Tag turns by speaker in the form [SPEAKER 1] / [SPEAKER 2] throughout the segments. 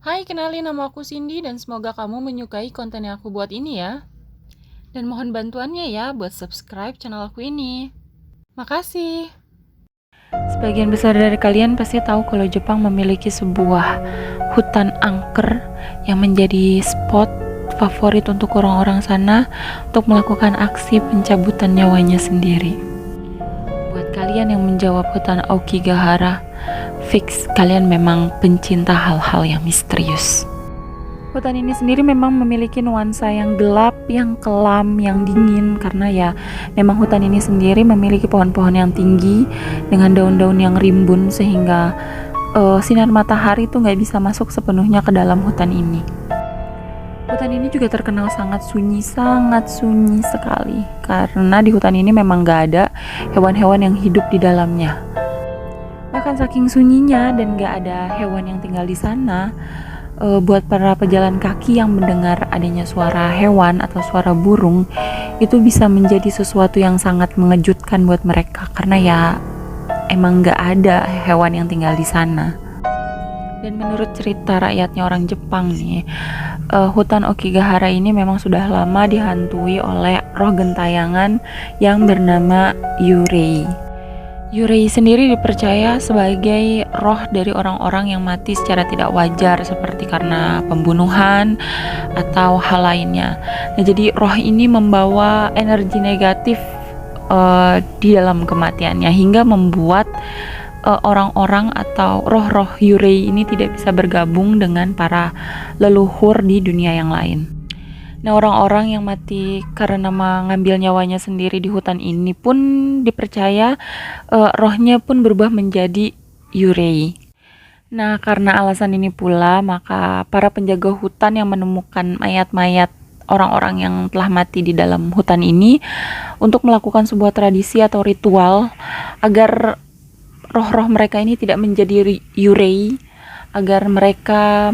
[SPEAKER 1] Hai, kenalin nama aku Cindy dan semoga kamu menyukai konten yang aku buat ini ya. Dan mohon bantuannya ya buat subscribe channel aku ini. Makasih. Sebagian besar dari kalian pasti tahu kalau Jepang memiliki sebuah hutan angker yang menjadi spot favorit untuk orang-orang sana untuk melakukan aksi pencabutan nyawanya sendiri. Buat kalian yang menjawab hutan Aokigahara, fix kalian memang pencinta hal-hal yang misterius. Hutan ini sendiri memang memiliki nuansa yang gelap, yang kelam, yang dingin karena ya memang hutan ini sendiri memiliki pohon-pohon yang tinggi dengan daun-daun yang rimbun sehingga sinar matahari tuh nggak bisa masuk sepenuhnya ke dalam hutan ini. Hutan ini juga terkenal sangat sunyi sekali karena di hutan ini memang nggak ada hewan-hewan yang hidup di dalamnya. Bahkan saking sunyinya dan nggak ada hewan yang tinggal di sana, buat para pejalan kaki yang mendengar adanya suara hewan atau suara burung itu bisa menjadi sesuatu yang sangat mengejutkan buat mereka karena ya emang nggak ada hewan yang tinggal di sana. Dan menurut cerita rakyatnya orang Jepang nih, hutan Aokigahara ini memang sudah lama dihantui oleh roh gentayangan yang bernama Yurei. Yurei sendiri dipercaya sebagai roh dari orang-orang yang mati secara tidak wajar seperti karena pembunuhan atau hal lainnya. Nah, jadi roh ini membawa energi negatif di dalam kematiannya hingga membuat orang-orang atau roh-roh Yurei ini tidak bisa bergabung dengan para leluhur di dunia yang lain. Nah, orang-orang yang mati karena mengambil nyawanya sendiri di hutan ini pun dipercaya rohnya pun berubah menjadi Yurei. Nah, karena alasan ini pula, maka para penjaga hutan yang menemukan mayat-mayat orang-orang yang telah mati di dalam hutan ini untuk melakukan sebuah tradisi atau ritual agar roh-roh mereka ini tidak menjadi Yurei, agar mereka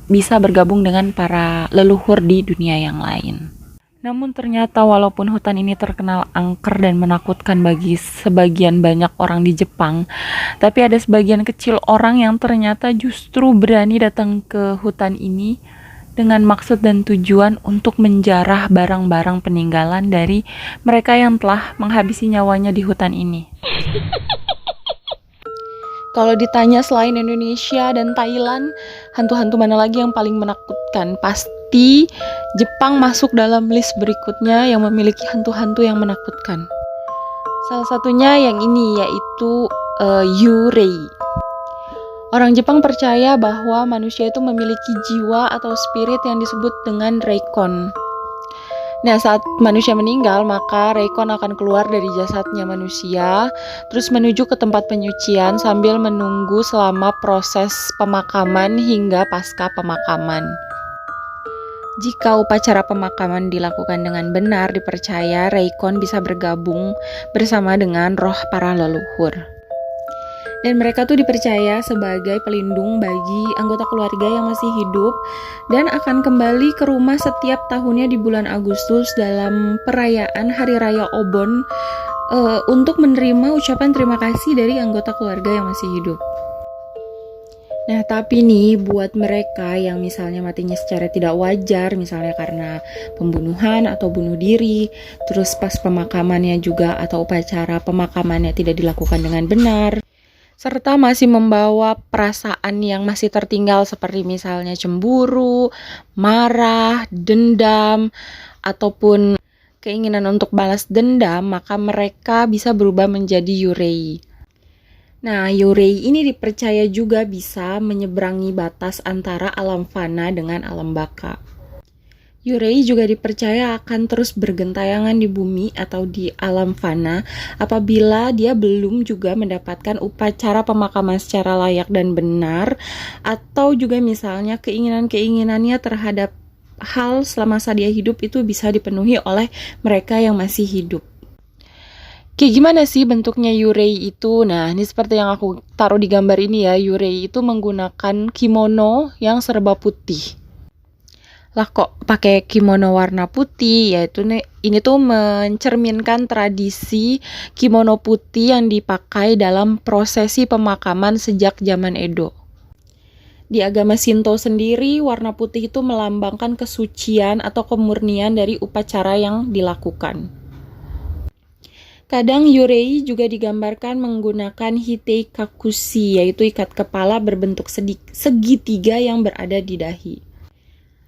[SPEAKER 1] bisa bergabung dengan para leluhur di dunia yang lain. Namun ternyata walaupun hutan ini terkenal angker dan menakutkan bagi sebagian banyak orang di Jepang, tapi ada sebagian kecil orang yang ternyata justru berani datang ke hutan ini dengan maksud dan tujuan untuk menjarah barang-barang peninggalan dari mereka yang telah menghabisi nyawanya di hutan ini. Kalau ditanya selain Indonesia dan Thailand, hantu-hantu mana lagi yang paling menakutkan? Pasti Jepang masuk dalam list berikutnya yang memiliki hantu-hantu yang menakutkan. Salah satunya yang ini yaitu Yurei. Orang Jepang percaya bahwa manusia itu memiliki jiwa atau spirit yang disebut dengan Reikon. Nah, saat manusia meninggal, maka Reikon akan keluar dari jasadnya manusia, terus menuju ke tempat penyucian sambil menunggu selama proses pemakaman hingga pasca pemakaman. Jika upacara pemakaman dilakukan dengan benar, dipercaya Reikon bisa bergabung bersama dengan roh para leluhur. Dan mereka tuh dipercaya sebagai pelindung bagi anggota keluarga yang masih hidup dan akan kembali ke rumah setiap tahunnya di bulan Agustus dalam perayaan Hari Raya Obon untuk menerima ucapan terima kasih dari anggota keluarga yang masih hidup. Nah, tapi nih buat mereka yang misalnya matinya secara tidak wajar, misalnya karena pembunuhan atau bunuh diri, terus pas pemakamannya juga atau upacara pemakamannya tidak dilakukan dengan benar, serta masih membawa perasaan yang masih tertinggal seperti misalnya cemburu, marah, dendam, ataupun keinginan untuk balas dendam, maka mereka bisa berubah menjadi Yurei. Nah, Yurei ini dipercaya juga bisa menyeberangi batas antara alam fana dengan alam baka. Yurei juga dipercaya akan terus bergentayangan di bumi atau di alam fana apabila dia belum juga mendapatkan upacara pemakaman secara layak dan benar, atau juga misalnya keinginan-keinginannya terhadap hal semasa dia hidup itu bisa dipenuhi oleh mereka yang masih hidup. Kayak gimana sih bentuknya Yurei itu? Nah, ini seperti yang aku taruh di gambar ini ya. Yurei itu menggunakan kimono yang serba putih. Lah kok pakai kimono warna putih, yaitu ini tuh mencerminkan tradisi kimono putih yang dipakai dalam prosesi pemakaman sejak zaman Edo. Di agama Shinto sendiri, warna putih itu melambangkan kesucian atau kemurnian dari upacara yang dilakukan. Kadang yurei juga digambarkan menggunakan hitei kakushi, yaitu ikat kepala berbentuk segitiga yang berada di dahi.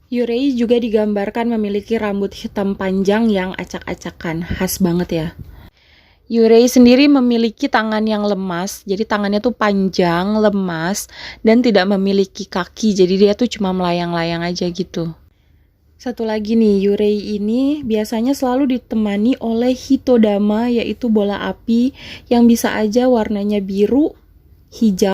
[SPEAKER 1] Yurei juga digambarkan memiliki rambut hitam panjang yang acak-acakan, khas banget ya. Yurei sendiri memiliki tangan yang lemas, jadi tangannya tuh panjang, lemas, dan tidak memiliki kaki, jadi dia tuh cuma melayang-layang aja gitu. Satu lagi nih, Yurei ini biasanya selalu ditemani oleh Hitodama, yaitu bola api yang bisa aja warnanya biru, hijau,